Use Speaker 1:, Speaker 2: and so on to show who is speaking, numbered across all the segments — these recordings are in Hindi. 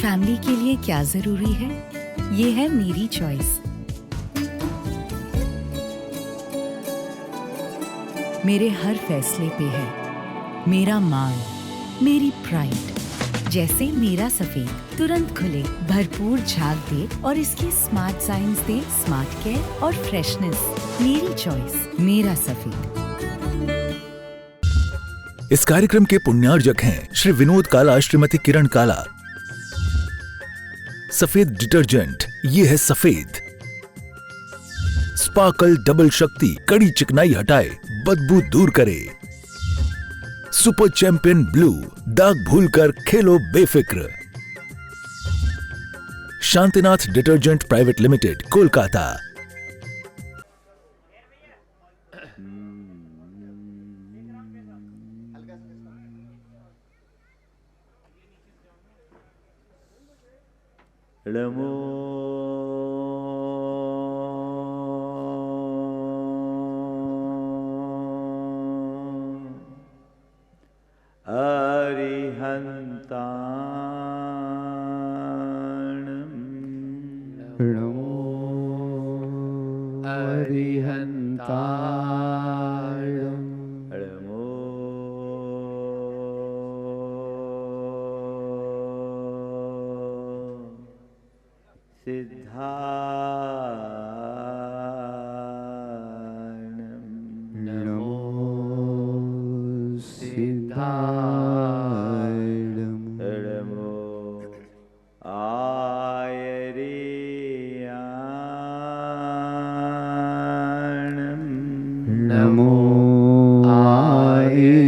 Speaker 1: फैमिली के लिए क्या जरूरी है, ये है मेरी चॉइस। मेरे हर फैसले पे है मेरा मान, मेरी प्राइड। जैसे मेरा सफेद तुरंत खुले, भरपूर झाग दे और इसकी स्मार्ट साइंस दे स्मार्ट केयर और फ्रेशनेस। मेरी चॉइस, मेरा सफेद।
Speaker 2: इस कार्यक्रम के पुण्यार्जक हैं श्री विनोद काला, श्रीमती किरण काला। सफेद डिटर्जेंट, ये है सफेद। स्पार्कल डबल शक्ति कड़ी चिकनाई हटाए, बदबू दूर करे। सुपर चैंपियन ब्लू, दाग भूलकर खेलो बेफिक्र। Shantinath detergent private limited, Kolkata.
Speaker 3: नमो अरिहन्ताणम्,
Speaker 4: नमो अरिहन्ताणम्,
Speaker 3: नमो सिद्धाणम्,
Speaker 4: नमो सिद्धाणम्,
Speaker 3: नमो आयर्याणम्,
Speaker 4: नमो आयर्याणम्,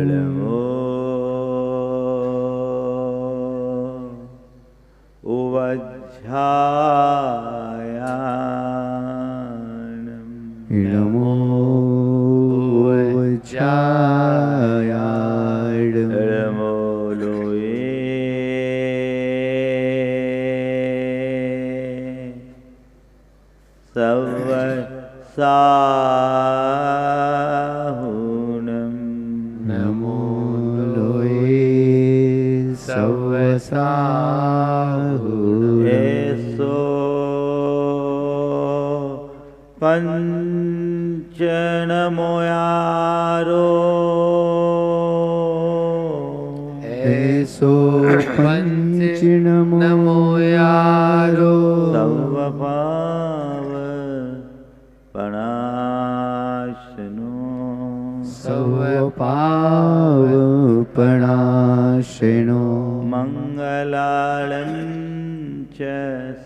Speaker 3: नमो उवज्झायाणम्,
Speaker 4: नमो वज्रायाणम्,
Speaker 3: नमो लोये सवसाहुणम्,
Speaker 4: नमो लोये सवसाहुणम्,
Speaker 3: एसो पंचनमोयारो,
Speaker 4: ऐसो पंचनमो यारो,
Speaker 3: सर्वपाव पणाशनो,
Speaker 4: सर्वपावपणाशनो,
Speaker 3: मंगलालं च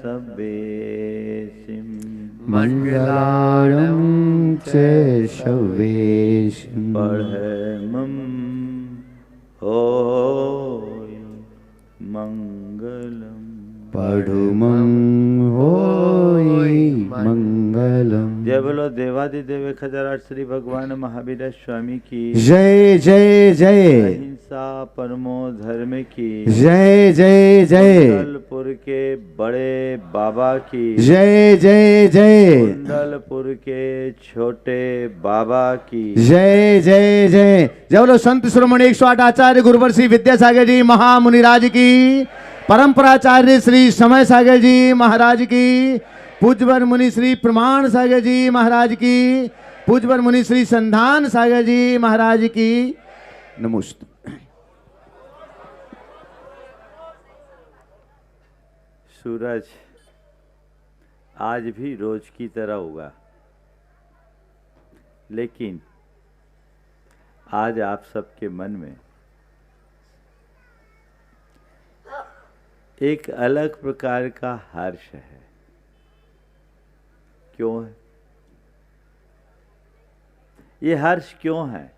Speaker 3: सब्बेसिं,
Speaker 4: मण्डलानं च शवेशम्,
Speaker 3: पढ़मं होय मंगलम्।
Speaker 4: पढुमं होय मंगलम्।
Speaker 3: जय बोलो देवादिदेव खजराज श्री भगवान महावीर स्वामी की
Speaker 4: जय जय जय,
Speaker 3: अहिंसा परमो धर्म की
Speaker 4: जय जय जय,
Speaker 3: कुंडलपुर के बड़े बाबा की
Speaker 4: जय जय जय,
Speaker 3: कुंडलपुर के छोटे बाबा की
Speaker 4: जय जय जय। जय बोलो संत शिरोमणि 108 आचार्य गुरुवर श्री विद्यासागर जी महामुनिराज की, परंपराचार्य श्री समय सागर जी महाराज की, पूज्यवर मुनि श्री प्रमाण सागर जी महाराज की, पूज्यवर मुनि श्री संधान सागर जी महाराज की नमस्ते।
Speaker 3: सूरज आज भी रोज की तरह होगा, लेकिन आज आप सबके मन में एक अलग प्रकार का हर्ष है। क्यों है ये हर्ष? क्यों है?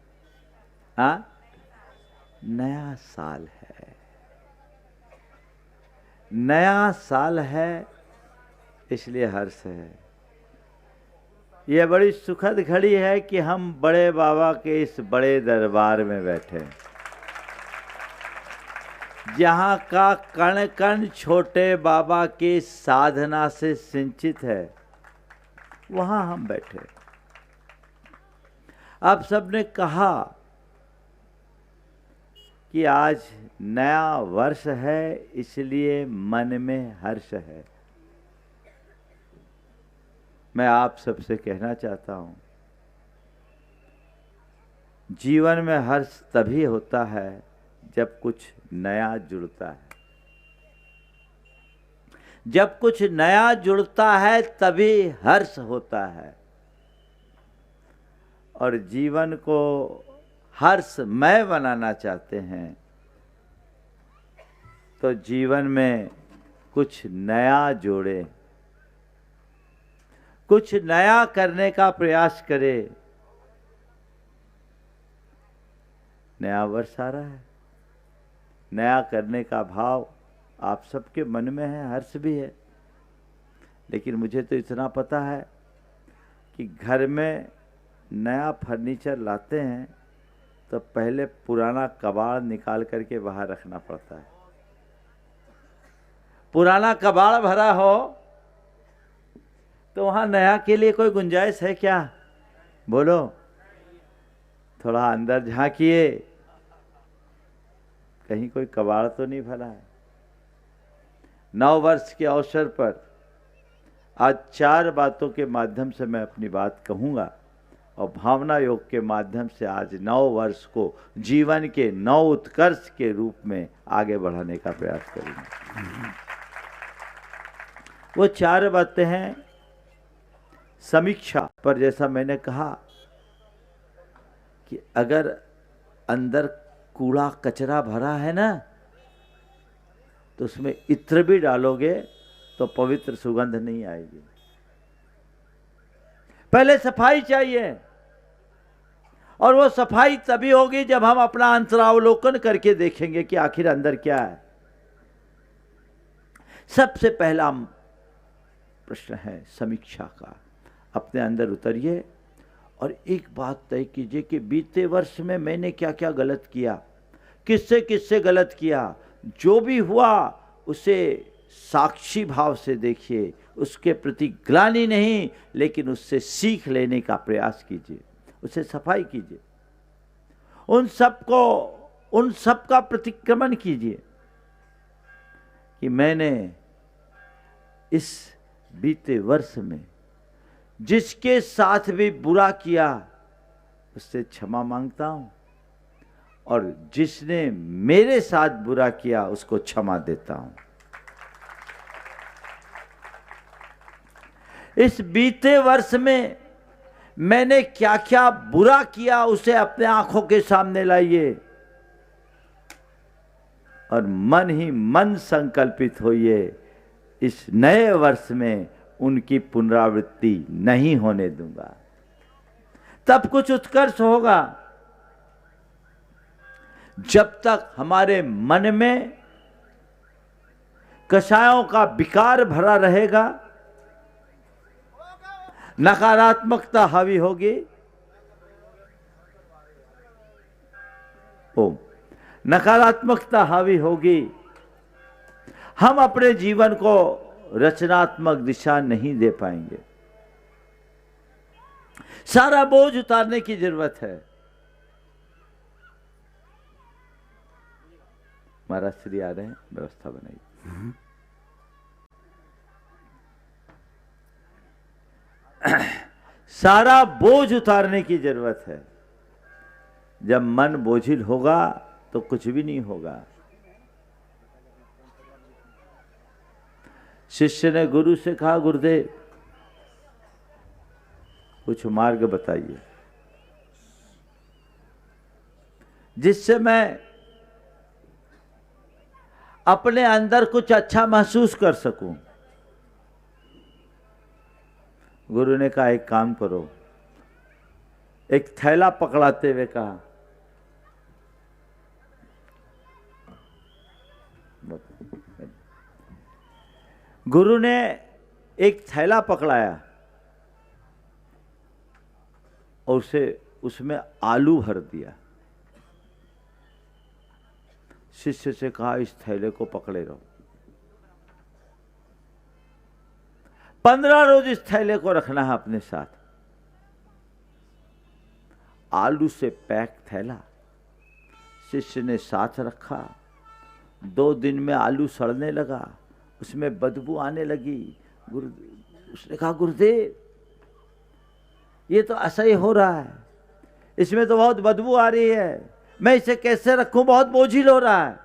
Speaker 3: नया साल है, नया साल है, इसलिए हर्ष है। यह बड़ी सुखद घड़ी है कि हम बड़े बाबा के इस बड़े दरबार में बैठे हैं, जहाँ का कण कण छोटे बाबा की साधना से सिंचित है, वहाँ हम बैठे। आप सबने कहा कि आज नया वर्ष है, इसलिए मन में हर्ष है। मैं आप सबसे कहना चाहता हूं, जीवन में हर्ष तभी होता है जब कुछ नया जुड़ता है। जब कुछ नया जुड़ता है तभी हर्ष होता है। और जीवन को हर्षमय बनाना चाहते हैं तो जीवन में कुछ नया जोड़े, कुछ नया करने का प्रयास करे। नया वर्ष आ रहा है, नया करने का भाव आप सबके मन में है, हर्ष भी है। लेकिन मुझे तो इतना पता है कि घर में नया फर्नीचर लाते हैं तो पहले पुराना कबाड़ निकाल करके बाहर रखना पड़ता है। पुराना कबाड़ भरा हो तो वहां नया के लिए कोई गुंजाइश है क्या? बोलो, थोड़ा अंदर झांकिए, कहीं कोई कबाड़ तो नहीं भरा है। नव वर्ष के अवसर पर आज 4 बातों के माध्यम से मैं अपनी बात कहूंगा और भावना योग के माध्यम से आज नव वर्ष को जीवन के नव उत्कर्ष के रूप में आगे बढ़ाने का प्रयास करेंगे। वो 4 बातें हैं समीक्षा पर। जैसा मैंने कहा कि अगर अंदर कूड़ा कचरा भरा है ना तो उसमें इत्र भी डालोगे तो पवित्र सुगंध नहीं आएगी। पहले सफाई चाहिए और वो सफाई तभी होगी जब हम अपना अंतरावलोकन करके देखेंगे कि आखिर अंदर क्या है। सबसे पहला प्रश्न है समीक्षा का। अपने अंदर उतरिए और एक बात तय कीजिए कि बीते वर्ष में मैंने क्या क्या गलत किया, किससे किससे गलत किया। जो भी हुआ उसे साक्षी भाव से देखिए, उसके प्रति ग्लानि नहीं लेकिन उससे सीख लेने का प्रयास कीजिए, उसे सफाई कीजिए, उन सब का प्रतिक्रमण कीजिए कि मैंने इस बीते वर्ष में जिसके साथ भी बुरा किया उससे क्षमा मांगता हूं और जिसने मेरे साथ बुरा किया उसको क्षमा देता हूं। इस बीते वर्ष में मैंने क्या क्या बुरा किया उसे अपने आंखों के सामने लाइए और मन ही मन संकल्पित होइए, इस नए वर्ष में उनकी पुनरावृत्ति नहीं होने दूंगा। तब कुछ उत्कर्ष होगा। जब तक हमारे मन में कषायों का विकार भरा रहेगा, नकारात्मकता हावी होगी, नकारात्मकता हावी होगी, हम अपने जीवन को रचनात्मक दिशा नहीं दे पाएंगे। सारा बोझ उतारने की जरूरत है। महाराज श्री आ रहे हैं, व्यवस्था बनाइए। सारा बोझ उतारने की जरूरत है। जब मन बोझिल होगा तो कुछ भी नहीं होगा। शिष्य ने गुरु से कहा, गुरुदेव कुछ मार्ग बताइए जिससे मैं अपने अंदर कुछ अच्छा महसूस कर सकूं। गुरु ने कहा, एक काम करो। एक थैला पकड़ाते हुए कहा, गुरु ने एक थैला पकड़ाया और उसे उसमें आलू भर दिया। शिष्य से कहा, इस थैले को पकड़े रहो, 15 रोज इस थैले को रखना है अपने साथ। आलू से पैक थैला शिष्य ने साथ रखा। 2 दिन में आलू सड़ने लगा, उसमें बदबू आने लगी। उसने कहा, गुरुदेव ये तो असह्य हो रहा है, इसमें तो बहुत बदबू आ रही है, मैं इसे कैसे रखूं, बहुत बोझिल हो रहा है।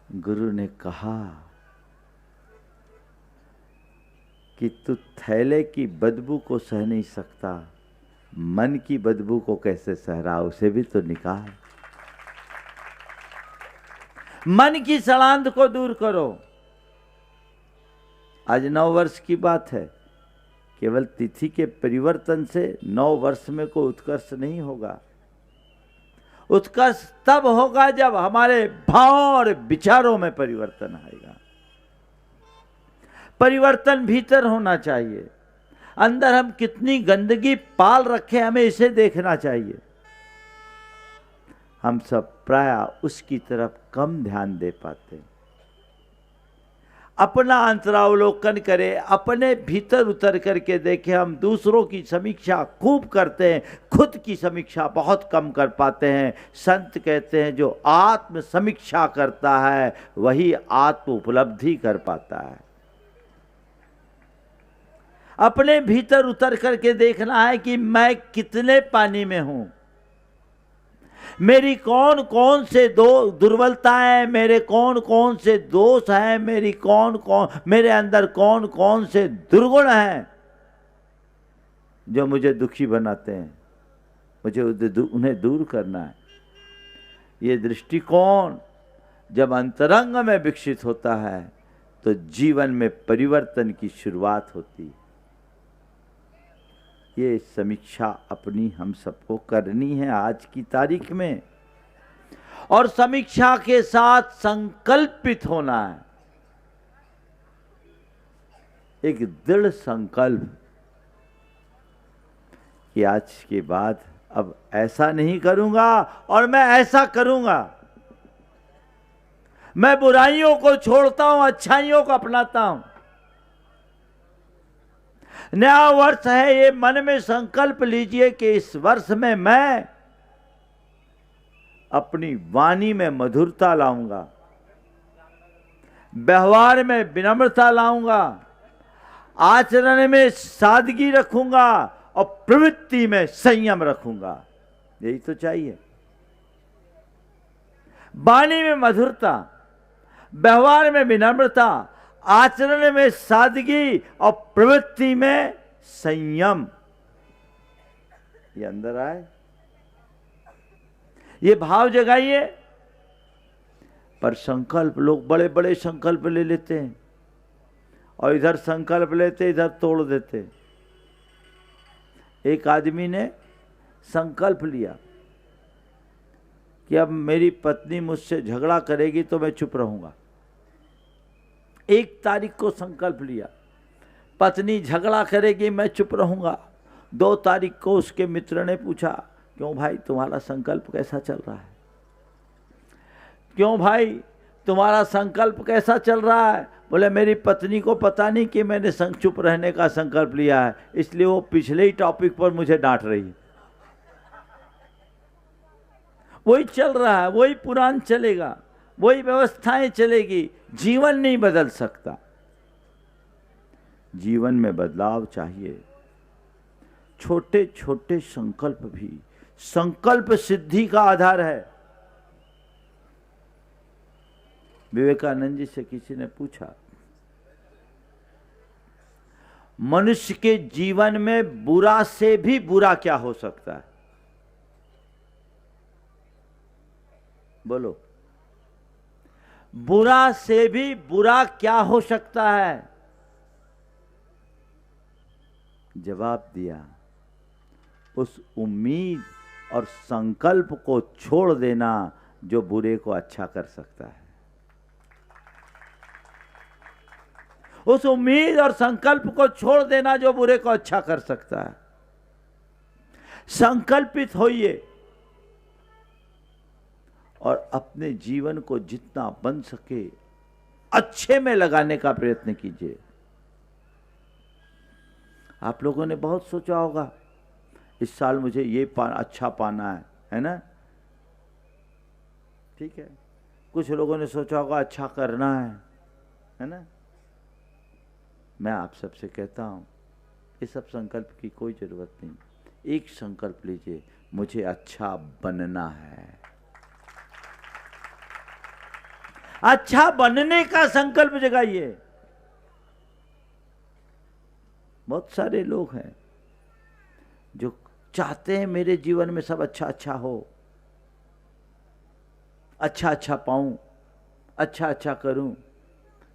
Speaker 3: गुरु ने कहा कि तू थैले की बदबू को सह नहीं सकता, मन की बदबू को कैसे सह रहा, उसे भी तो निकाल। मन की सड़ांध को दूर करो। आज 9 वर्ष की बात है। केवल तिथि के परिवर्तन से 9 वर्ष में कोई उत्कर्ष नहीं होगा। उत्कर्ष तब होगा जब हमारे भावों और विचारों में परिवर्तन आएगा। परिवर्तन भीतर होना चाहिए। अंदर हम कितनी गंदगी पाल रखे, हमें इसे देखना चाहिए। हम सब प्रायः उसकी तरफ कम ध्यान दे पाते हैं। अपना अंतरावलोकन करें, अपने भीतर उतर करके देखें। हम दूसरों की समीक्षा खूब करते हैं, खुद की समीक्षा बहुत कम कर पाते हैं। संत कहते हैं जो आत्म समीक्षा करता है वही आत्म उपलब्धि कर पाता है। अपने भीतर उतर करके देखना है कि मैं कितने पानी में हूं, मेरी कौन कौन से दुर्बलताएं, मेरे कौन कौन से दोष हैं, मेरे अंदर कौन कौन से दुर्गुण हैं जो मुझे दुखी बनाते हैं। मुझे उन्हें दूर करना है। ये दृष्टिकोण जब अंतरंग में विकसित होता है तो जीवन में परिवर्तन की शुरुआत होती है। ये समीक्षा अपनी हम सबको करनी है आज की तारीख में, और समीक्षा के साथ संकल्पित होना है। एक दृढ़ संकल्प कि आज के बाद अब ऐसा नहीं करूंगा और मैं ऐसा करूंगा। मैं बुराइयों को छोड़ता हूं, अच्छाइयों को अपनाता हूं। नया वर्ष है, ये मन में संकल्प लीजिए कि इस वर्ष में मैं अपनी वाणी में मधुरता लाऊंगा, व्यवहार में विनम्रता लाऊंगा, आचरण में सादगी रखूंगा और प्रवृत्ति में संयम रखूंगा। यही तो चाहिए। वाणी में मधुरता, व्यवहार में विनम्रता, आचरण में सादगी और प्रवृत्ति में संयम। ये अंदर आए, ये भाव जगाइए। पर संकल्प, लोग बड़े बड़े संकल्प ले लेते हैं और इधर संकल्प लेते इधर तोड़ देते। एक आदमी ने संकल्प लिया कि अब मेरी पत्नी मुझसे झगड़ा करेगी तो मैं चुप रहूंगा। 1 तारीख को संकल्प लिया, पत्नी झगड़ा करेगी मैं चुप रहूंगा। 2 तारीख को उसके मित्र ने पूछा, क्यों भाई तुम्हारा संकल्प कैसा चल रहा है? क्यों भाई तुम्हारा संकल्प कैसा चल रहा है? बोले मेरी पत्नी को पता नहीं कि मैंने चुप रहने का संकल्प लिया है, इसलिए वो पिछले ही टॉपिक पर मुझे डांट रही है। वही चल रहा है, वही पुराण चलेगा, वही व्यवस्थाएं चलेगी, जीवन नहीं बदल सकता। जीवन में बदलाव चाहिए। छोटे छोटे संकल्प भी संकल्प सिद्धि का आधार है। विवेकानंद जी से किसी ने पूछा, मनुष्य के जीवन में बुरा से भी बुरा क्या हो सकता है? बोलो, बुरा से भी बुरा क्या हो सकता है? जवाब दिया, उस उम्मीद और संकल्प को छोड़ देना जो बुरे को अच्छा कर सकता है। उस उम्मीद और संकल्प को छोड़ देना जो बुरे को अच्छा कर सकता है। संकल्पित होइए और अपने जीवन को जितना बन सके अच्छे में लगाने का प्रयत्न कीजिए। आप लोगों ने बहुत सोचा होगा, इस साल मुझे ये अच्छा पाना है ना? ठीक है, कुछ लोगों ने सोचा होगा अच्छा करना है ना। मैं आप सबसे कहता हूं ये सब संकल्प की कोई जरूरत नहीं। एक संकल्प लीजिए, मुझे अच्छा बनना है। अच्छा बनने का संकल्प जगाइए। बहुत सारे लोग हैं जो चाहते हैं मेरे जीवन में सब अच्छा अच्छा हो, अच्छा अच्छा पाऊं, अच्छा अच्छा करूं।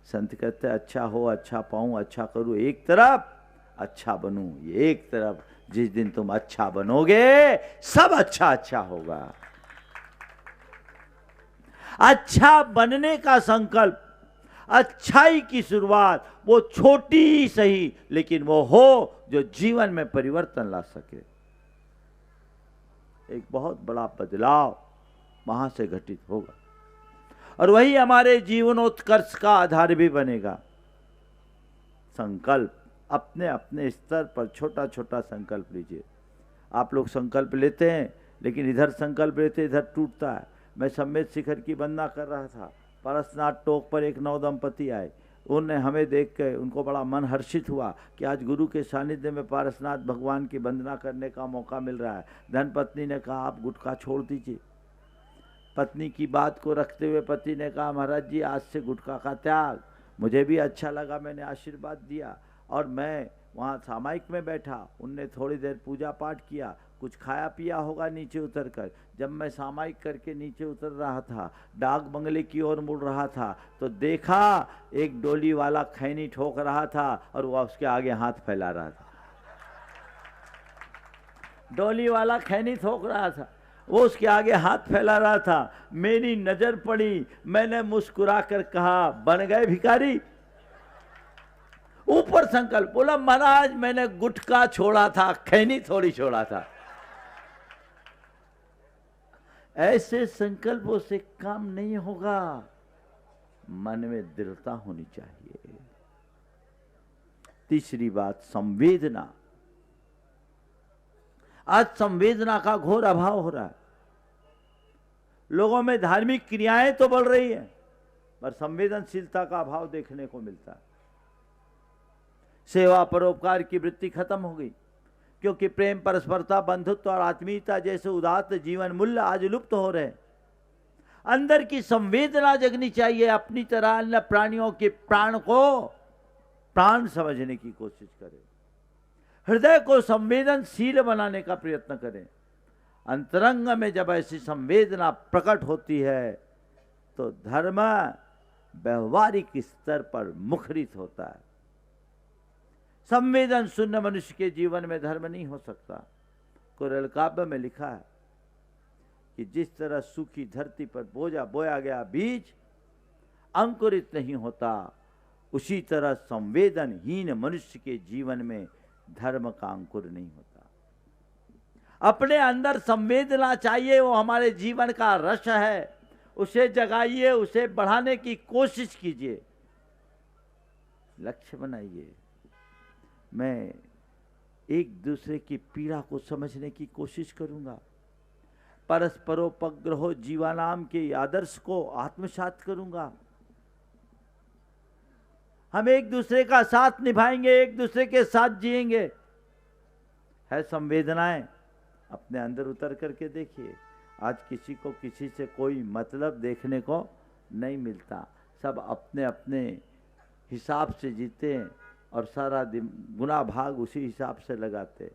Speaker 3: संत कहते हैं अच्छा हो, अच्छा पाऊं, अच्छा करूं एक तरफ, अच्छा बनूं ये एक तरफ। जिस दिन तुम अच्छा बनोगे सब अच्छा अच्छा होगा। अच्छा बनने का संकल्प, अच्छाई की शुरुआत, वो छोटी ही सही लेकिन वो हो जो जीवन में परिवर्तन ला सके। एक बहुत बड़ा बदलाव वहां से घटित होगा और वही हमारे जीवनोत्कर्ष का आधार भी बनेगा। संकल्प अपने अपने स्तर पर छोटा छोटा संकल्प लीजिए। आप लोग संकल्प लेते हैं लेकिन इधर संकल्प लेते इधर टूटता है। मैं सम्मेद शिखर की वंदना कर रहा था, पारसनाथ टोक पर एक नव दंपति आए। उन्होंने हमें देख के उनको बड़ा मन हर्षित हुआ कि आज गुरु के सानिध्य में पारसनाथ भगवान की वंदना करने का मौका मिल रहा है। धर्मपत्नी ने कहा आप गुटखा छोड़ दीजिए। पत्नी की बात को रखते हुए पति ने कहा महाराज जी आज से गुटखा का त्याग। मुझे भी अच्छा लगा, मैंने आशीर्वाद दिया और मैं वहाँ सामायिक में बैठा। उनने थोड़ी देर पूजा पाठ किया, कुछ खाया पिया होगा नीचे उतर कर। जब मैं सामायिक करके नीचे उतर रहा था, डाक बंगले की ओर मुड़ रहा था तो देखा एक डोली वाला खैनी ठोक रहा था और वह उसके आगे हाथ फैला रहा था। डोली वाला खैनी ठोक रहा था, वो उसके आगे हाथ फैला रहा था। मेरी नजर पड़ी, मैंने मुस्कुरा कर कहा बन गए भिखारी। ऊपर संकल्प, बोला महाराज मैंने गुटखा छोड़ा था, खैनी थोड़ी छोड़ा था। ऐसे संकल्पों से काम नहीं होगा, मन में दृढ़ता होनी चाहिए। तीसरी बात संवेदना। आज संवेदना का घोर अभाव हो रहा है। लोगों में धार्मिक क्रियाएं तो बढ़ रही हैं पर संवेदनशीलता का अभाव देखने को मिलता है। सेवा परोपकार की वृत्ति खत्म हो गई क्योंकि प्रेम, परस्परता, बंधुत्व और आत्मीयता जैसे उदात्त जीवन मूल्य आज लुप्त हो रहे हैं। अंदर की संवेदना जगनी चाहिए। अपनी तरह अन्य प्राणियों के प्राण को प्राण समझने की कोशिश करें। हृदय को संवेदनशील बनाने का प्रयत्न करें। अंतरंग में जब ऐसी संवेदना प्रकट होती है तो धर्म व्यवहारिक स्तर पर मुखरित होता है। संवेदन शून्य मनुष्य के जीवन में धर्म नहीं हो सकता। कुरल काव्य में लिखा है कि जिस तरह सूखी धरती पर बोया गया बीज अंकुरित नहीं होता, उसी तरह संवेदनहीन मनुष्य के जीवन में धर्म का अंकुर नहीं होता। अपने अंदर संवेदना चाहिए, वो हमारे जीवन का रस है। उसे जगाइए, उसे बढ़ाने की कोशिश कीजिए, लक्ष्य बनाइए। मैं एक दूसरे की पीड़ा को समझने की कोशिश करूंगा। परस्परोपग्रहो जीवानाम के आदर्श को आत्मसात करूंगा। हम एक दूसरे का साथ निभाएंगे, एक दूसरे के साथ जिएंगे। है संवेदनाएं, अपने अंदर उतर करके देखिए। आज किसी को किसी से कोई मतलब देखने को नहीं मिलता। सब अपने अपने हिसाब से जीते हैं और सारा दिन गुना भाग उसी हिसाब से लगाते।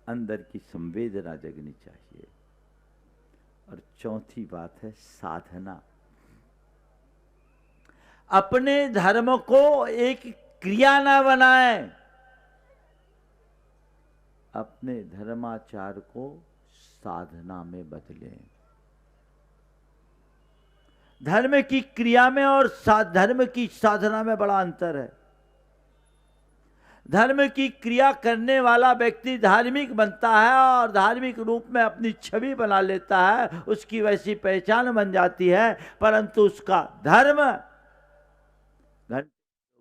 Speaker 3: अंदर की संवेदना जगनी चाहिए। और चौथी बात है साधना। अपने धर्म को एक क्रिया न बनाएं, अपने धर्माचार को साधना में बदलें। धर्म की क्रिया में और धर्म की साधना में बड़ा अंतर है। धर्म की क्रिया करने वाला व्यक्ति धार्मिक बनता है और धार्मिक रूप में अपनी छवि बना लेता है, उसकी वैसी पहचान बन जाती है, परंतु उसका धर्म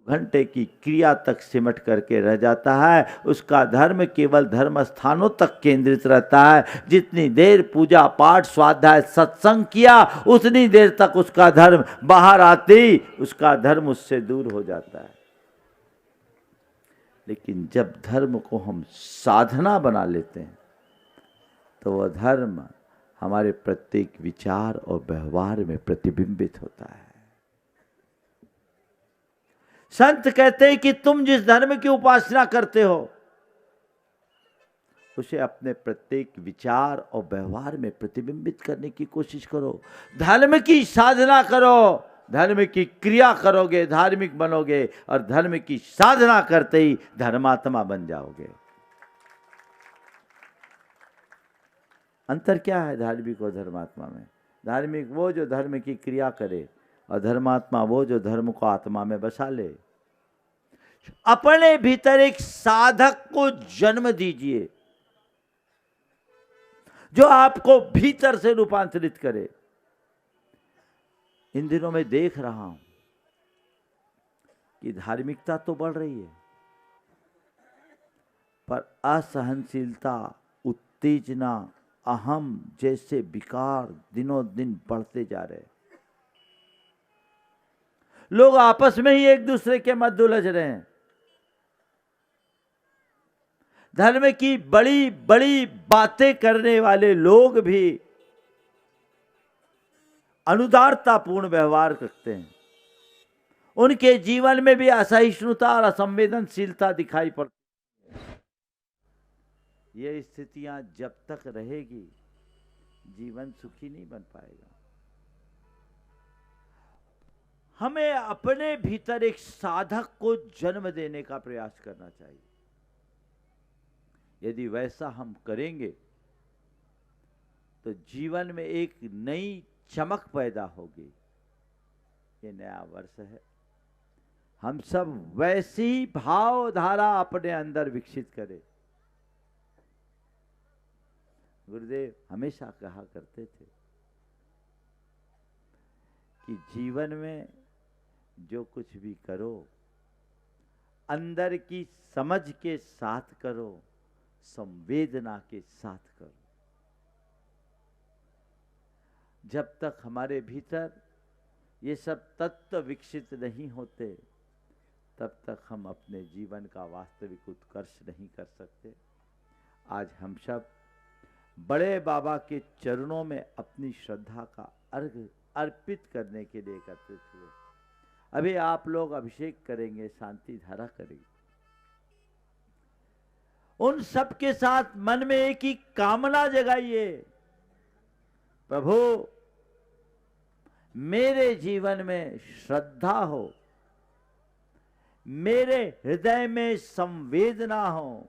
Speaker 3: घंटे की क्रिया तक सिमट करके रह जाता है। उसका धर्म केवल धर्म स्थानों तक केंद्रित रहता है। जितनी देर पूजा पाठ स्वाध्याय सत्संग किया उतनी देर तक उसका धर्म, बाहर आते ही उसका धर्म उससे दूर हो जाता है। लेकिन जब धर्म को हम साधना बना लेते हैं तो वह धर्म हमारे प्रत्येक विचार और व्यवहार में प्रतिबिंबित होता है। संत कहते हैं कि तुम जिस धर्म की उपासना करते हो उसे अपने प्रत्येक विचार और व्यवहार में प्रतिबिंबित करने की कोशिश करो। धर्म की साधना करो, धर्म की क्रिया करोगे धार्मिक बनोगे, और धर्म की साधना करते ही धर्मात्मा बन जाओगे। अंतर क्या है धार्मिक और धर्मात्मा में? धार्मिक वो जो धर्म की क्रिया करे, और धर्मात्मा वो जो धर्म को आत्मा में बसा ले। अपने भीतर एक साधक को जन्म दीजिए जो आपको भीतर से रूपांतरित करे। इन दिनों में देख रहा हूं कि धार्मिकता तो बढ़ रही है, पर असहनशीलता, उत्तेजना, अहम जैसे विकार दिनों दिन बढ़ते जा रहे हैं। लोग आपस में ही एक दूसरे के मध्य उलझ रहे हैं। धर्म की बड़ी बड़ी बातें करने वाले लोग भी अनुदारतापूर्ण व्यवहार करते हैं। उनके जीवन में भी असहिष्णुता और असंवेदनशीलता दिखाई पड़ती है। ये स्थितियां जब तक रहेगी जीवन सुखी नहीं बन पाएगा। हमें अपने भीतर एक साधक को जन्म देने का प्रयास करना चाहिए। यदि वैसा हम करेंगे तो जीवन में एक नई चमक पैदा होगी। ये नया वर्ष है, हम सब वैसी भावधारा अपने अंदर विकसित करें। गुरुदेव हमेशा कहा करते थे कि जीवन में जो कुछ भी करो अंदर की समझ के साथ करो, संवेदना के साथ करो। जब तक हमारे भीतर ये सब तत्व विकसित नहीं होते तब तक हम अपने जीवन का वास्तविक उत्कर्ष नहीं कर सकते। आज हम सब बड़े बाबा के चरणों में अपनी श्रद्धा का अर्घ अर्पित करने के लिए एकत्रित हुए। अभी आप लोग अभिषेक करेंगे, शांति धारा करेंगे। उन सब के साथ मन में एक ही कामना जगाइए, प्रभु मेरे जीवन में श्रद्धा हो, मेरे हृदय में संवेदना हो,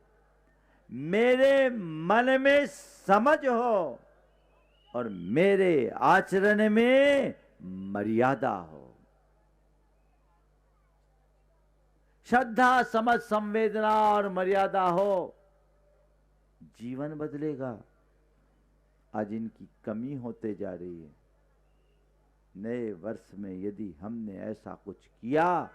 Speaker 3: मेरे मन में समझ हो, और मेरे आचरण में मर्यादा हो। श्रद्धा, समझ, संवेदना और मर्यादा हो, जीवन बदलेगा। आज इनकी कमी होते जा रही है। नए वर्ष में यदि हमने ऐसा कुछ किया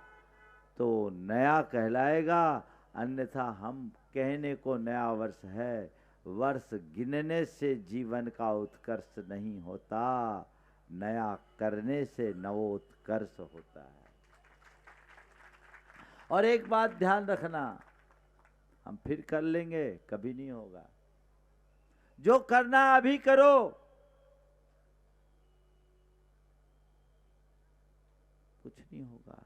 Speaker 3: तो नया कहलाएगा, अन्यथा हम कहने को नया वर्ष है, वर्ष गिनने से जीवन का उत्कर्ष नहीं होता, नया करने से नवोत्कर्ष होता है। और एक बात ध्यान रखना, हम फिर कर लेंगे, कभी नहीं होगा। जो करना अभी करो, कुछ नहीं होगा,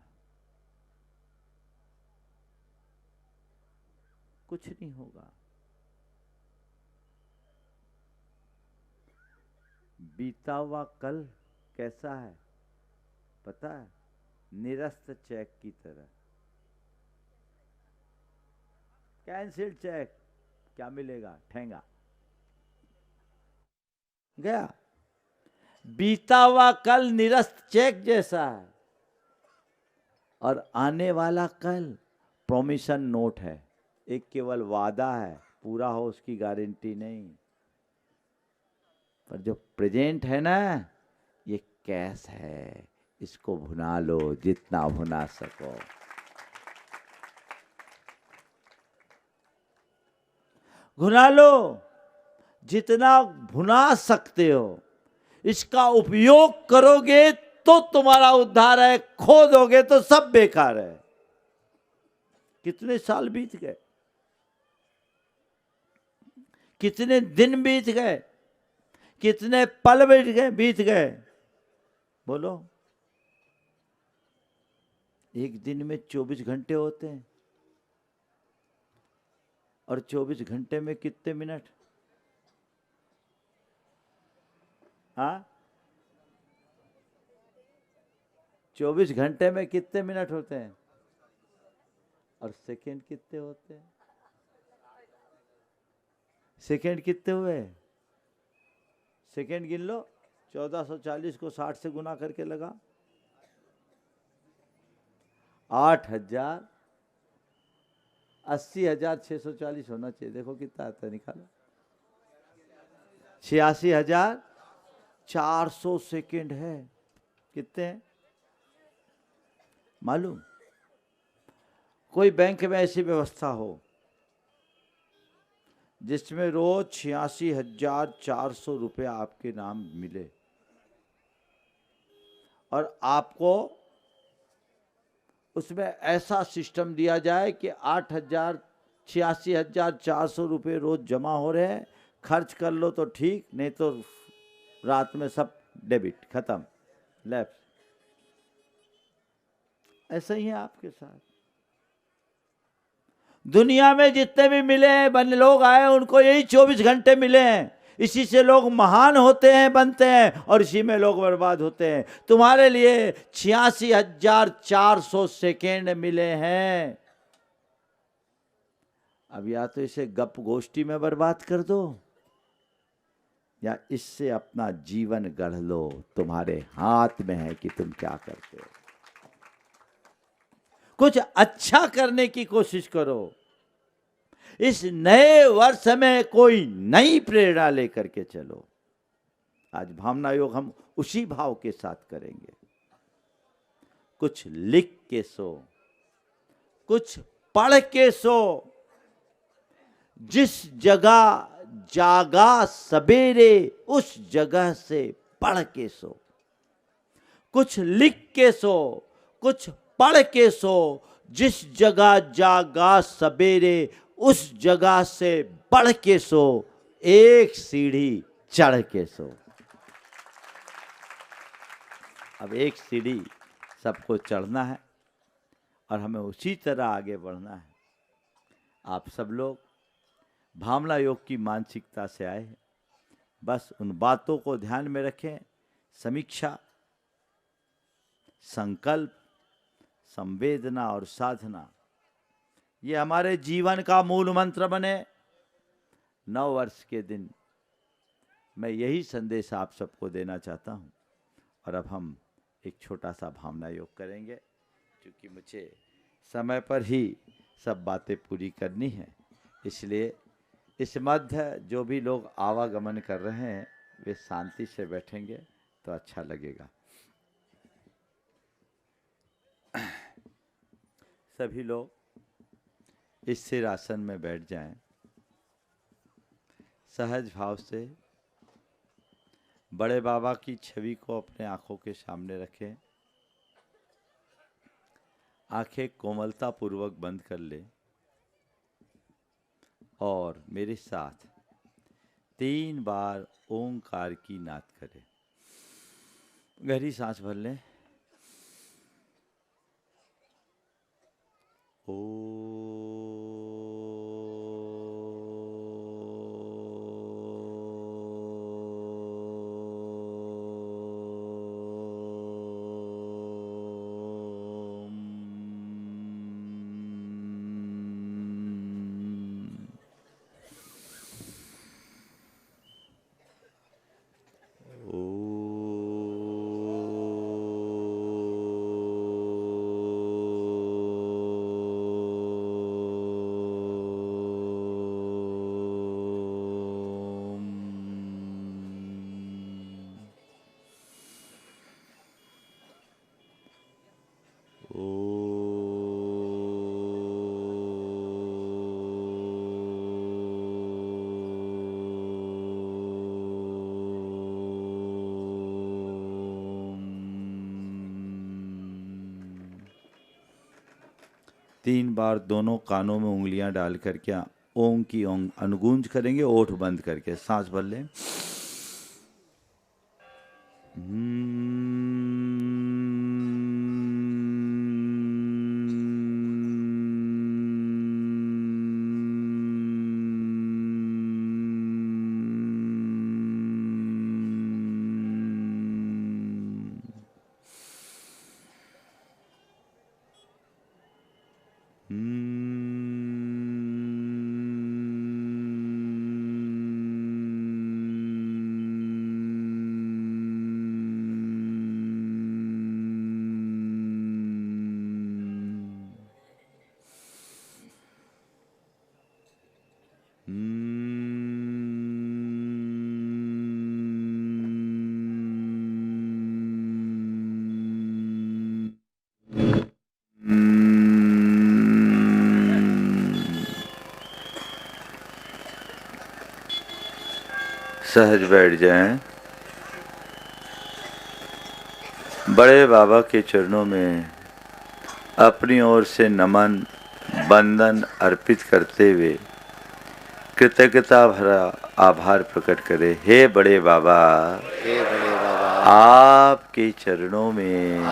Speaker 3: कुछ नहीं होगा। बीता हुआ कल कैसा है पता है? निरस्त चेक की तरह। कैंसिल चेक, क्या मिलेगा? ठेंगा, गया। बीता हुआ कल निरस्त चेक जैसा है, और आने वाला कल प्रोमिशन नोट है, एक केवल वादा है, पूरा हो उसकी गारंटी नहीं। पर जो प्रेजेंट है ना, ये कैश है, इसको भुना लो जितना भुना सको। भुना लो, जितना भुना सकते हो। इसका उपयोग करोगे तो तुम्हारा उद्धार है, खो दोगे तो सब बेकार है। कितने साल बीत गए, कितने दिन बीत गए, कितने पल बीत गए बोलो। एक दिन में 24 घंटे होते हैं, और 24 घंटे में कितने मिनट? हाँ, 24 घंटे में कितने मिनट होते हैं? और सेकंड कितने होते हैं? सेकंड कितने हुए? सेकंड गिन लो। 1440 को 60 से गुना करके लगा 80,640 होना चाहिए। देखो कितना आता है, निकालो। 86,400 सेकंड है। कितने हैं मालूम? कोई बैंक में ऐसी व्यवस्था हो जिसमें रोज 86,400 रुपया आपके नाम मिले, और आपको उसमें ऐसा सिस्टम दिया जाए कि 86,400 रुपये रोज जमा हो रहे हैं, खर्च कर लो तो ठीक, नहीं तो रात में सब डेबिट खत्म, लेफ्ट। ऐसा ही है आपके साथ। दुनिया में जितने भी मिले हैं बन लोग आए, उनको यही 24 घंटे मिले हैं। इसी से लोग महान होते हैं, बनते हैं, और इसी में लोग बर्बाद होते हैं। तुम्हारे लिए 86,400 सेकेंड मिले हैं। अब या तो इसे गप गोष्ठी में बर्बाद कर दो, या इससे अपना जीवन गढ़ लो। तुम्हारे हाथ में है कि तुम क्या करते हो। कुछ अच्छा करने की कोशिश करो। इस नए वर्ष में कोई नई प्रेरणा लेकर के चलो। आज भावना योग हम उसी भाव के साथ करेंगे। कुछ लिख के सो, कुछ पढ़ के सो। जिस जगह जागा सवेरे, उस जगह से पढ़ के सो। कुछ लिख के सो, कुछ पढ़ के सो। जिस जगह जागा सवेरे, उस जगह से बढ़ के सो। एक सीढ़ी चढ़ के सो। अब एक सीढ़ी सबको चढ़ना है, और हमें उसी तरह आगे बढ़ना है। आप सब लोग भावना योग की मानसिकता से आए हैं। बस उन बातों को ध्यान में रखें। समीक्षा, संकल्प, संवेदना और साधना, ये हमारे जीवन का मूल मंत्र बने। 9 वर्ष के दिन मैं यही संदेश आप सबको देना चाहता हूँ। और अब हम एक छोटा सा भावना योग करेंगे, क्योंकि मुझे समय पर ही सब बातें पूरी करनी है। इसलिए इस मध्य जो भी लोग आवागमन कर रहे हैं, वे शांति से बैठेंगे तो अच्छा लगेगा। सभी लोग स्थिर आसन में बैठ जाएं। सहज भाव से बड़े बाबा की छवि को अपने आंखों के सामने रखें। आंखें कोमलता पूर्वक बंद कर लें, और मेरे साथ 3 बार ओंकार की नाद करें। गहरी सांस भर लें। 3 बार दोनों कानों में उंगलियां डाल करके ओम की ओम अनुगूंज करेंगे, ओठ बंद करके सांस भर लें। सहज बैठ जाएं। बड़े बाबा के चरणों में अपनी ओर से नमन बंदन अर्पित करते हुए कृतज्ञता भरा आभार प्रकट करें। हे बड़े बाबा, आपके चरणों में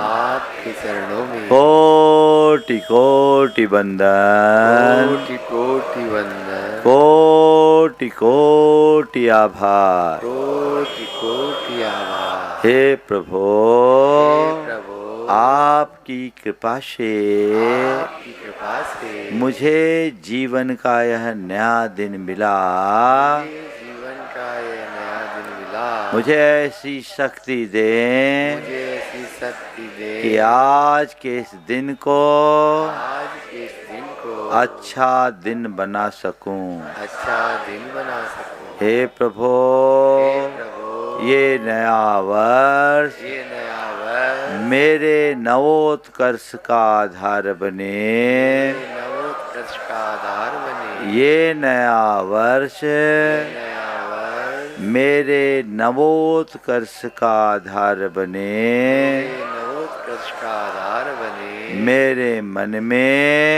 Speaker 3: कोटि कोटि वंदन, कोटि कोटि आभार। हे प्रभु, आपकी कृपा से मुझे जीवन का यह नया दिन मिला। मुझे ऐसी शक्ति दे कि आज के इस दिन को अच्छा दिन बना सकूं। हे प्रभु, ये नया वर्ष मेरे नवोत्कर्ष का आधार बने। ये नया वर्ष मेरे नवोत्कर्ष का आधार बने। मेरे मन में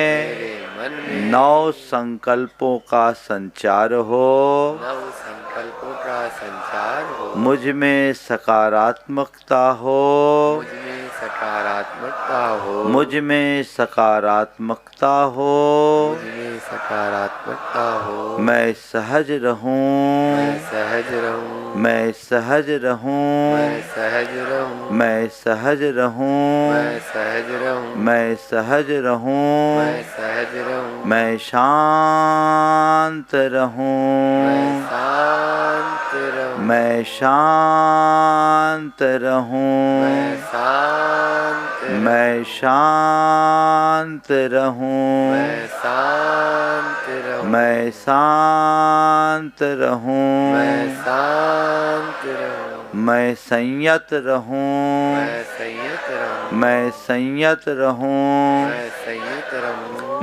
Speaker 3: नौ संकल्पों का संचार हो। मुझ में सकारात्मकता हो। मुझ में सकारात्मकता हो। मैं सहज रहूं। मैं सहज रहूं। मैं सहज रहूं। मैं सहज रहूं। मैं शांत रहूं। मैं शांत रहूं। मैं शांत रहूं। मैं शांत रहूं। मैं संयत रहूं। मैं संयत रहूं।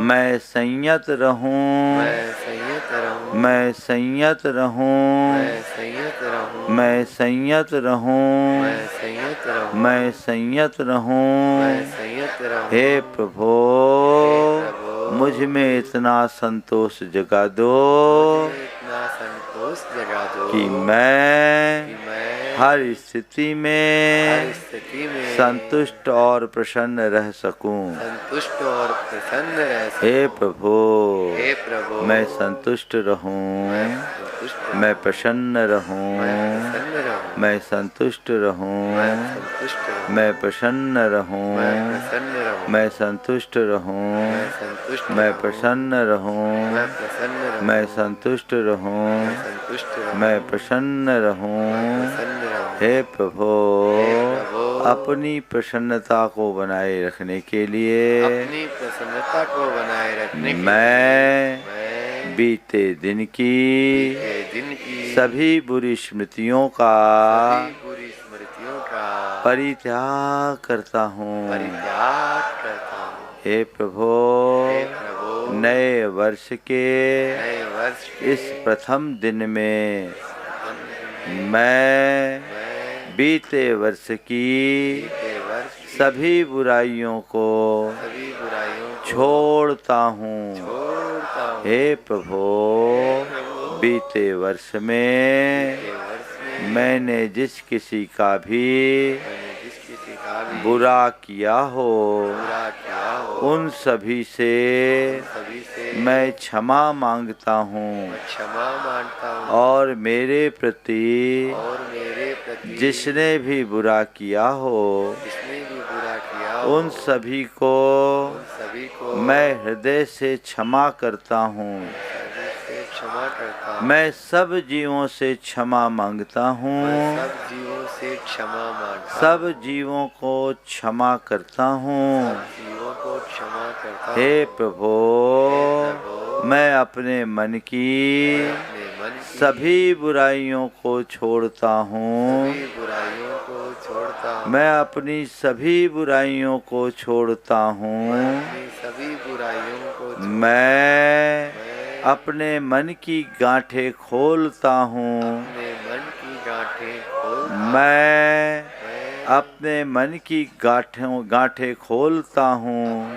Speaker 3: मैं संयत रहूं। मैं संयत रहूं। मैं संयत रहूं। मैं संयत रहूं। हे प्रभु, मुझ में इतना संतोष जगा दो कि मैं हर स्थिति में संतुष्ट और प्रसन्न रह सकूं। हे प्रभु, मैं संतुष्ट रहूं। मैं प्रसन्न रहूं। मैं संतुष्ट रहूं। मैं प्रसन्न रहूं। मैं संतुष्ट रहूं। मैं प्रसन्न रहूं। मैं संतुष्ट रहूं। मैं प्रसन्न रहूं। हे प्रभु, अपनी प्रसन्नता को बनाए रखने के लिए मैं बीते दिन की सभी बुरी स्मृतियों का परित्याग करता हूँ। हे प्रभु, नए वर्ष के इस प्रथम दिन में मैं बीते वर्ष की सभी बुराइयों को छोड़ता हूँ। हे प्रभु, बीते वर्ष में मैंने जिस किसी का भी बुरा किया हो, उन सभी से मैं क्षमा मांगता हूँ। और मेरे प्रति जिसने भी बुरा किया हो, उन सभी को मैं हृदय से क्षमा करता हूँ। मैं सब जीवों से क्षमा मांगता हूँ। सब जीवों को क्षमा करता हूँ। हे प्रभु, मैं अपने मन की सभी बुराइयों को छोड़ता हूँ। मैं अपनी सभी बुराइयों को छोड़ता हूँ। मैं अपने मन की गांठें खोलता हूँ। मैं अपने मन की गांठें खोलता हूँ।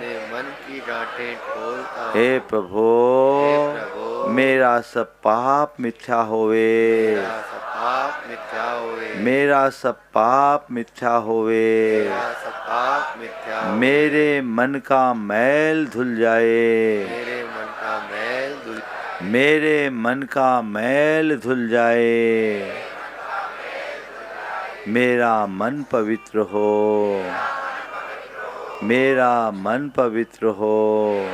Speaker 3: हे प्रभु, मेरा सब पाप मिथ्या होवे। मेरा सब पाप मिथ्या होवे। मेरे मन का मैल धुल जाए। मेरे मन का मैल धुल जाए। मेरा मन पवित्र हो। मेरा मन पवित्र हो।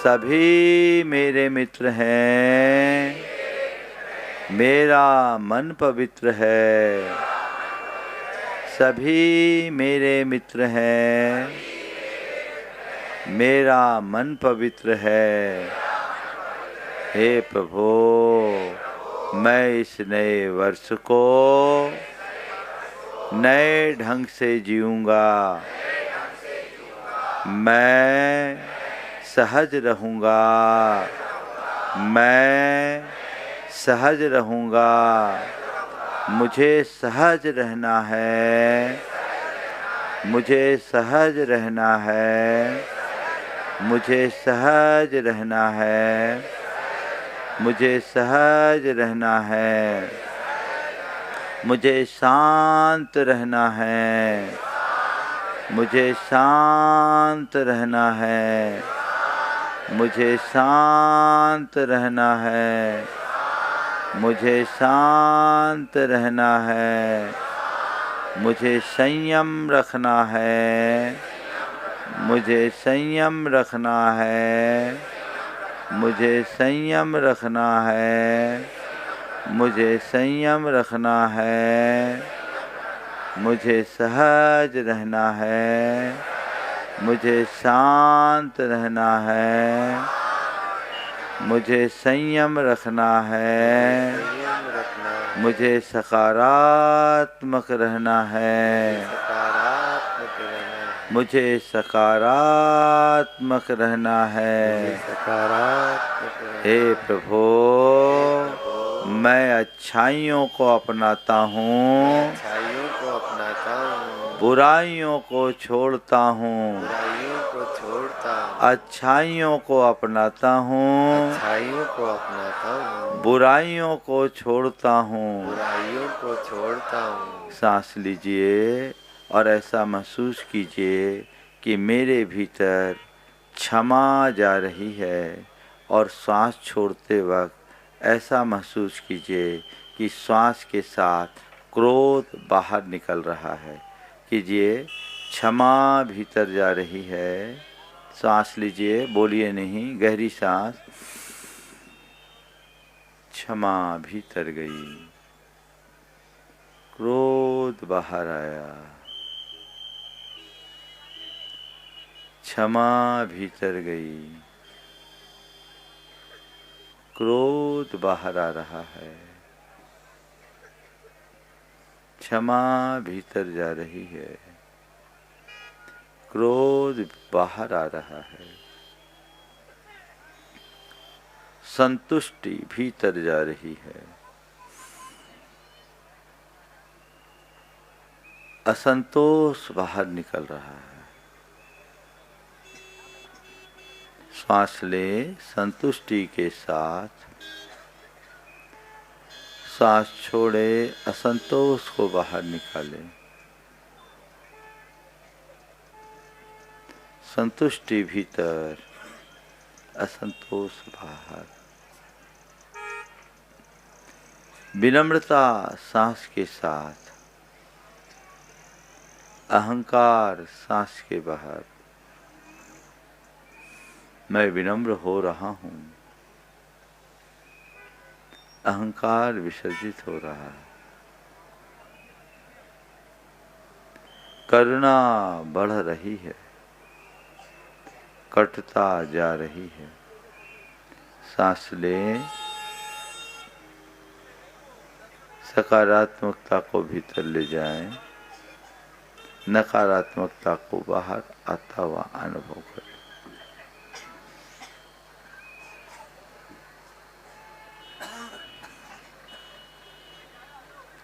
Speaker 3: सभी मेरे मित्र हैं। मेरा मन पवित्र है। सभी मेरे मित्र हैं। मेरा मन पवित्र है। हे प्रभु, मैं इस नए वर्ष को नए ढंग से जीऊंगा। मैं सहज रहूंगा। मैं सहज रहूंगा। मुझे सहज रहना है। मुझे सहज रहना है। मुझे सहज रहना है। मुझे सहज रहना है। मुझे शांत रहना है। मुझे शांत रहना है। मुझे शांत रहना है। मुझे शांत रहना है। मुझे संयम रखना है। मुझे संयम रखना है। मुझे संयम रखना है। मुझे संयम रखना है। मुझे सहज रहना है। मुझे शांत रहना है। मुझे संयम रखना है। मुझे सकारात्मक रहना है। मुझे सकारात्मक रहना है। हे प्रभु, मैं अच्छाइयों को अपनाता हूँ। बुराइयों को छोड़ता हूँ। अच्छाइयों को अपनाता हूँ। बुराइयों को छोड़ता हूँ। सांस लीजिए और ऐसा महसूस कीजिए कि मेरे भीतर क्षमा जा रही है। और सांस छोड़ते वक्त ऐसा महसूस कीजिए कि श्वास के साथ क्रोध बाहर निकल रहा है। कीजिए, क्षमा भीतर जा रही है। सांस लीजिए, बोलिए नहीं, गहरी सांस। क्षमा भीतर गई। क्रोध बाहर आया। क्षमा भीतर गई। क्रोध बाहर आ रहा है। क्षमा भीतर जा रही है। क्रोध बाहर आ रहा है। संतुष्टि भीतर जा रही है। असंतोष बाहर निकल रहा है। श्वास ले संतुष्टि के साथ, सांस छोड़े असंतोष को बाहर निकाले। संतुष्टि भीतर, असंतोष बाहर। विनम्रता सांस के साथ, अहंकार सांस के बाहर। मैं विनम्र हो रहा हूं, अहंकार विसर्जित हो रहा है। करुणा बढ़ रही है, कटता जा रही है। सांस ले, सकारात्मकता को भीतर ले जाएं, नकारात्मकता को बाहर आता हुआ अनुभव करें।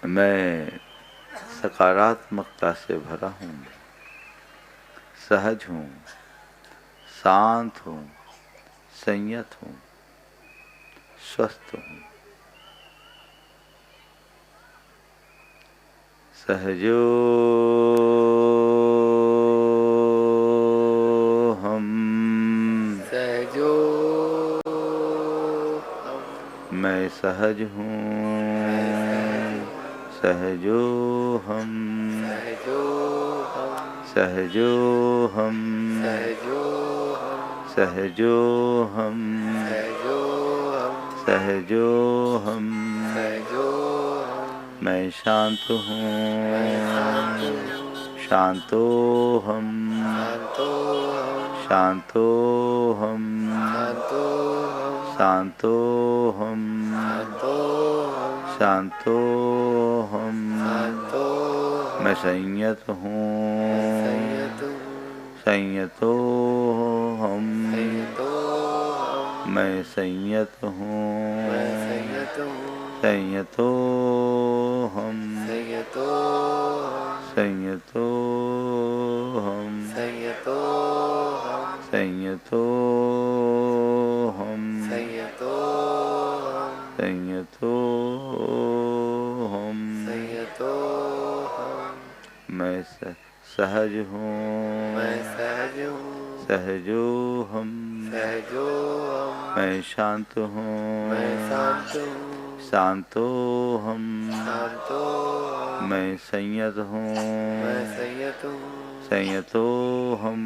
Speaker 3: मैं सकारात्मकता से भरा हूँ, सहज हूँ, शांत हूँ, संयत हूँ, स्वस्थ हूँ। सहजो हम,
Speaker 5: सहजो
Speaker 3: मैं सहज हूँ, सहजो हम,
Speaker 5: सहजो हम,
Speaker 3: सहजो हम, सहजो हम,
Speaker 5: सहजो हम,
Speaker 3: सहजो हम,
Speaker 5: सहजो
Speaker 3: मैं शांत हूँ, शांतो हम,
Speaker 5: शांतो हम,
Speaker 3: शांतो हम, शांतो हम, शांतो हम, मैं संयत हूँ, संयतो हम, मैं संयत हूँ, संयतो हम, संयतो हम, संयतो हम, संयतो हम, मैं सहज हूँ, सहजो हम, मैं शांत हूँ, शांतो हम, मैं संयत हूँ, संयतो हम,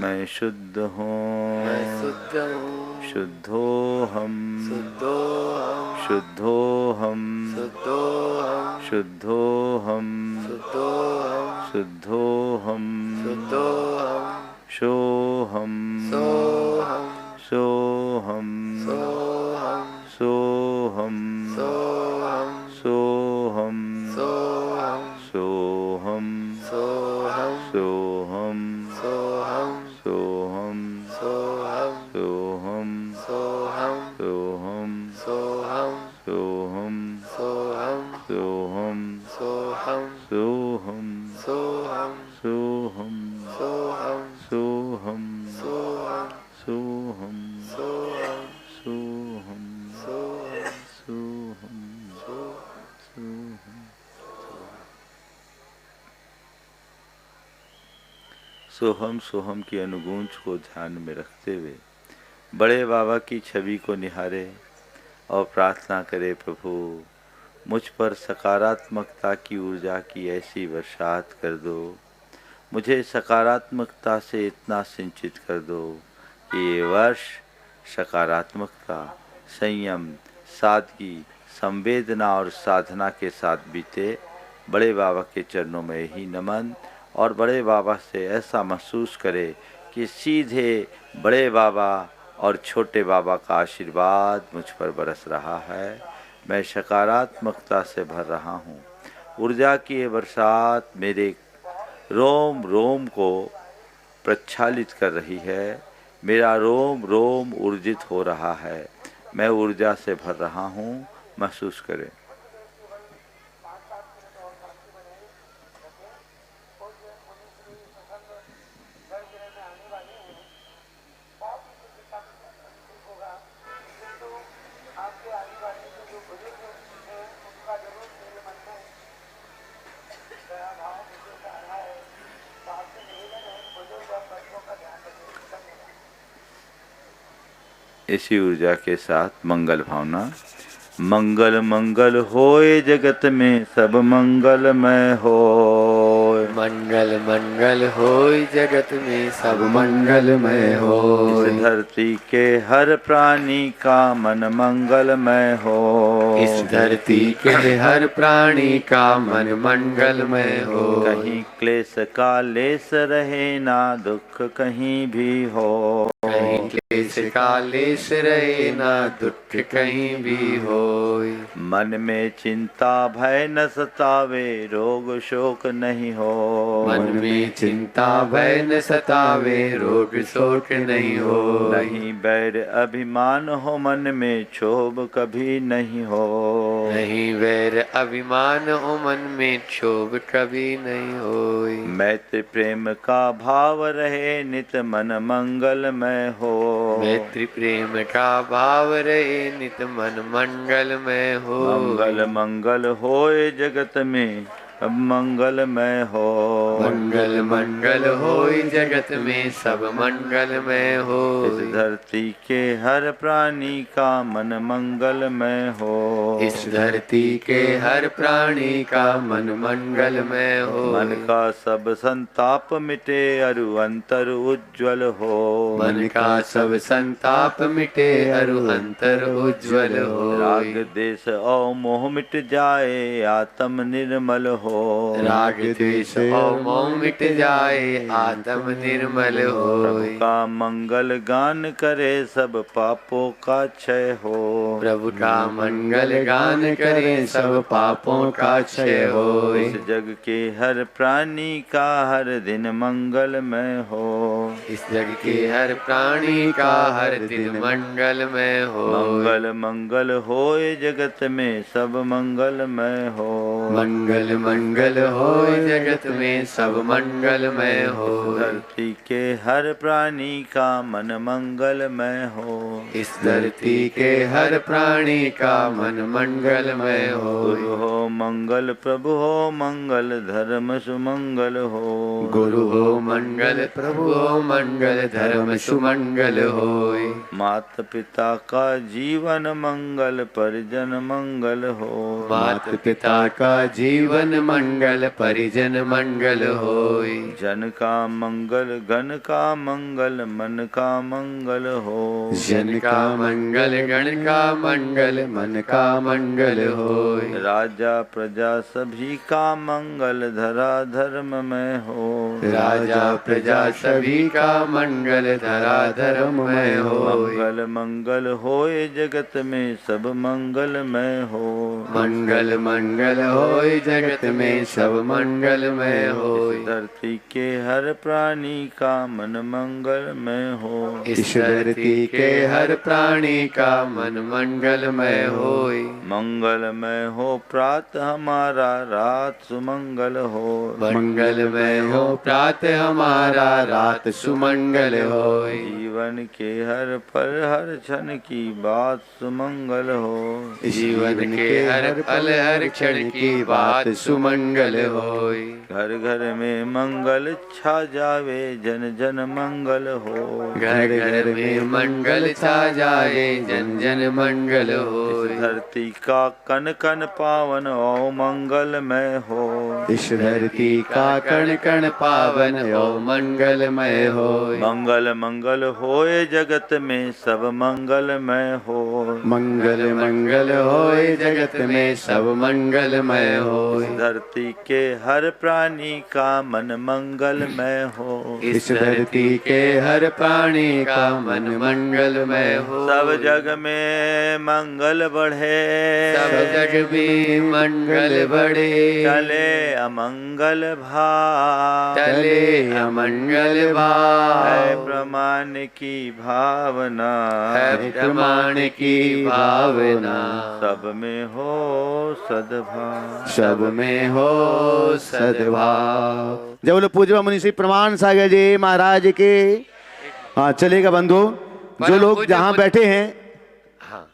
Speaker 3: मैं शुद्ध हूँ, शुद्धो हम, शुद्धो हम, शुद्धो हम, शुद्धो हम, शो हम, सो हम, सो हम, सो हम, सो हम, सो हम, सोहम, सोहम, सोहम, सोहम, सोहम, सोहम, सोहम, सोहम, सोहम, सोहम सोहम की अनुगूंज को ध्यान में रखते हुए बड़े बाबा की छवि को निहारे और प्रार्थना करे, प्रभु मुझ पर सकारात्मकता की ऊर्जा की ऐसी बरसात कर दो, मुझे सकारात्मकता से इतना सिंचित कर दो कि ये वर्ष सकारात्मकता, संयम, सादगी, संवेदना और साधना के साथ बीते। बड़े बाबा के चरणों में ही नमन। और बड़े बाबा से ऐसा महसूस करे कि सीधे बड़े बाबा और छोटे बाबा का आशीर्वाद मुझ पर बरस रहा है। मैं सकारात्मकता से भर रहा हूँ। ऊर्जा की ये बरसात मेरे रोम रोम को प्रक्षालित कर रही है। मेरा रोम रोम ऊर्जित हो रहा है। मैं ऊर्जा से भर रहा हूँ। महसूस करें।
Speaker 5: इसी ऊर्जा के साथ मंगल भावना। मंगल मंगल होए जगत में सब मंगलमय होए।
Speaker 6: मंगल मंगल होय जगत में सब मंगलमय होय।
Speaker 5: इस धरती के हर प्राणी का मन मंगलमय हो।
Speaker 6: इस धरती के हर प्राणी का मन मंगलमय हो।
Speaker 5: कहीं क्लेश का लेस रहे ना दुख कहीं भी हो।
Speaker 6: कहीं क्लेश का लेस रहे ना दुख कहीं भी होय।
Speaker 5: मन में चिंता भय न सतावे रोग शोक नहीं हो।
Speaker 6: मन में चिंता भय न सतावे रोग शोक नहीं हो।
Speaker 5: नहीं बैर अभिमान हो मन में क्षोभ कभी नहीं हो।
Speaker 6: नहीं वैर अभिमान हो मन में क्षोभ कभी नहीं होय।
Speaker 5: मैत्री प्रेम का भाव रहे नित मन मंगलमय हो।
Speaker 6: मैत्री प्रेम का भाव रहे नित मन मंगलमय हो।
Speaker 5: मंगल मंगल होए जगत में अब मंगलमय हो।
Speaker 6: मंगल मंगल होय जगत में सब मंगलमय हो।
Speaker 5: इस धरती के हर प्राणी का मन मंगलमय हो।
Speaker 6: इस धरती के हर प्राणी का मन मंगलमय हो।
Speaker 5: मन का सब संताप मिटे अरु अंतर उज्ज्वल हो।
Speaker 6: मन का सब संताप मिटे अरु अंतर उज्ज्वल हो।
Speaker 5: राग देश और मोह मिट जाए आत्म निर्मल हो।
Speaker 6: राग द्वेष और मोह मिट जाए आत्म निर्मल हो।
Speaker 5: प्रभु का मंगल गान करे सब पापों का क्षय हो।
Speaker 6: प्रभु का मंगल गान करे सब पापों का क्षय हो।
Speaker 5: इस जग के हर प्राणी का हर दिन मंगलमय हो।
Speaker 6: इस जग के हर प्राणी का हर दिन मंगलमय हो।
Speaker 5: मंगल मंगल होए जगत में सब मंगलमय हो।
Speaker 6: मंगल मंगल होय जगत में सब मंगलमय हो।
Speaker 5: धरती के हर प्राणी का मन मंगलमय हो।
Speaker 6: इस धरती के हर प्राणी का मन मंगलमय हो।
Speaker 5: गुरु हो मंगल प्रभु हो मंगल धर्म सुमंगल हो।
Speaker 6: गुरु हो मंगल प्रभु हो मंगल धर्म सुमंगल होय।
Speaker 5: माता पिता का जीवन मंगल परिजन मंगल हो।
Speaker 6: मात पिता का जीवन मंगल परिजन मंगल होय।
Speaker 5: जन का मंगल गण का मंगल मन का मंगल हो।
Speaker 6: जन का मंगल गण का मंगल मन का मंगल होय।
Speaker 5: राजा प्रजा सभी का मंगल धरा धर्म में हो।
Speaker 6: राजा प्रजा सभी का मंगल धरा धर्ममय होय।
Speaker 5: मंगल मंगल होए जगत में सब मंगलमय हो।
Speaker 6: मंगल मंगल होय जगत में सब मंगलमय होय।
Speaker 5: धरती के हर प्राणी का मन मंगलमय हो।
Speaker 6: इस धरती के हर प्राणी का मन मंगलमय होय।
Speaker 5: मंगलमय हो प्रात हमारा रात सुमंगल हो।
Speaker 6: मंगलमय हो प्रात हमारा रात सुमंगल होय।
Speaker 5: जीवन के हर पल हर क्षण की बात सुमंगल हो।
Speaker 6: जीवन के हर पल हर क्षण की बात सुमंगल होय।
Speaker 5: घर घर में मंगल छा जावे जन जन मंगल हो।
Speaker 6: घर घर में मंगल छा जाए जन जन मंगल होय।
Speaker 5: धरती का कन कन पावन ओ मंगलमय हो।
Speaker 6: इस धरती का कण कण पावन ओ मंगलमय होय।
Speaker 5: मंगल मंगल होए जगत में सब मंगलमय हो।
Speaker 6: मंगल मंगल होय जगत में सब मंगलमय होय।
Speaker 5: धरती के हर प्राणी का मन मंगलमय हो।
Speaker 6: इस धरती के हर प्राणी का मन मंगलमय हो।
Speaker 5: सब जग में मंगल बढ़े।
Speaker 6: सब जग में मंगल बढ़े।
Speaker 5: चले अमंगल भाव।
Speaker 6: चले अमंगल भाव।
Speaker 5: है प्रमाण की भावना।
Speaker 6: है प्रमाण की भावना।
Speaker 5: सब में हो सद्भाव।
Speaker 6: सब में हो सद्भाव।
Speaker 4: जय बोलो पूज्य मुनि श्री प्रमाण सागर जी महाराज के। हाँ चलेगा बंधु, जो लोग जहाँ बैठे हैं।
Speaker 6: हाँ,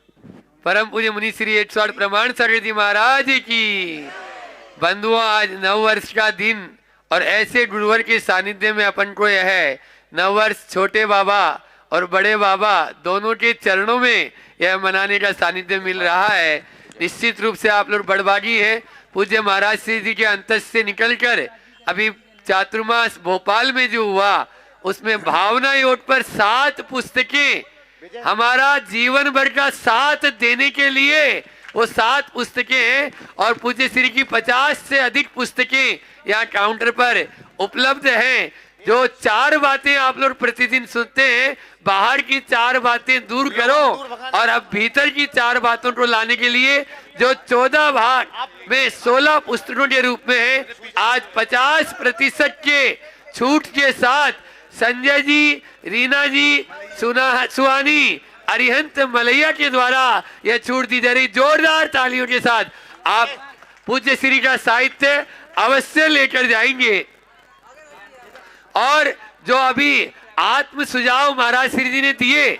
Speaker 6: परम पूज्य मुनि श्री 108 प्रमाण सागर जी महाराज की। बंधुओं, आज नववर्ष का दिन और ऐसे गुरुवर के सानिध्य में अपन को यह है नववर्ष छोटे बाबा और बड़े बाबा दोनों के चरणों में यह मनाने का सानिध्य मिल रहा है। निश्चित रूप से आप लोग बड़भागी हैं। पूज्य महाराज श्री जी के अंतस से निकलकर अभी चातुर्मास भोपाल में जो हुआ उसमें भावना योग पर 7 पुस्तकें हमारा जीवन भर का साथ देने के लिए वो 7 पुस्तकें हैं और पूज्य श्री की 50 से अधिक पुस्तकें यहाँ काउंटर पर उपलब्ध हैं। जो 4 बातें आप लोग प्रतिदिन सुनते हैं, बाहर की 4 बातें दूर करो और अब भीतर की 4 बातों को लाने के लिए जो 14 भाग में 16 पुस्तकों के रूप में है, आज 50% के छूट के साथ संजय जी, रीना जी, सुहानी, अरिहंत मलैया के द्वारा यह छूट दी जा रही। जोरदार तालियों के साथ आप पूज्य श्री का साहित्य अवश्य लेकर जाएंगे। और जो अभी आत्म सुझाव महाराज श्री जी ने दिए,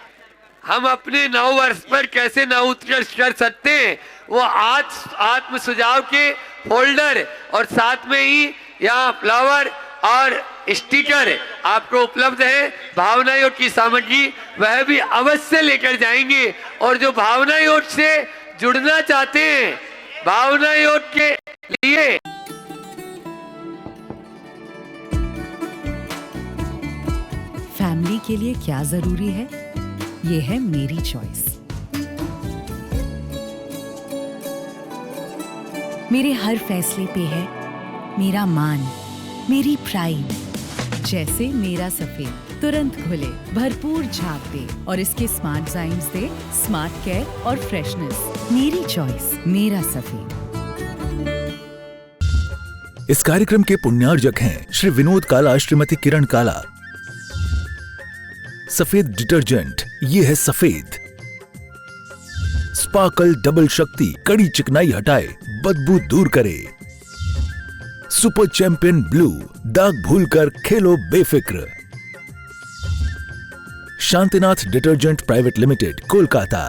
Speaker 6: हम अपने 9 वर्ष पर कैसे नव उत्कर्ष कर सकते हैं, वो आत्म सुझाव के फोल्डर और साथ में ही यहाँ फ्लावर और स्टिकर आपको उपलब्ध है। भावना योग की सामग्री वह भी अवश्य लेकर जाएंगे। और जो भावना योग से जुड़ना चाहते हैं, भावना योग के लिए
Speaker 1: फैमिली के लिए क्या जरूरी है, ये है मेरी चॉइस। मेरे हर फैसले पे है मेरा मान, मेरी प्राइड। जैसे मेरा सफेद तुरंत खुले, भरपूर झाग दे और इसके स्मार्ट साइंस दे स्मार्ट केयर और फ्रेशनेस। मेरी चॉइस, मेरा सफेद।
Speaker 2: इस कार्यक्रम के पुण्यार्जक हैं श्री विनोद काला, श्रीमती किरण काला। सफेद डिटर्जेंट, ये है सफेद। स्पार्कल डबल शक्ति कड़ी चिकनाई हटाए, बदबू दूर करे। सुपर चैंपियन ब्लू, दाग भूलकर खेलो बेफिक्र। Shantinath detergent private limited, Kolkata.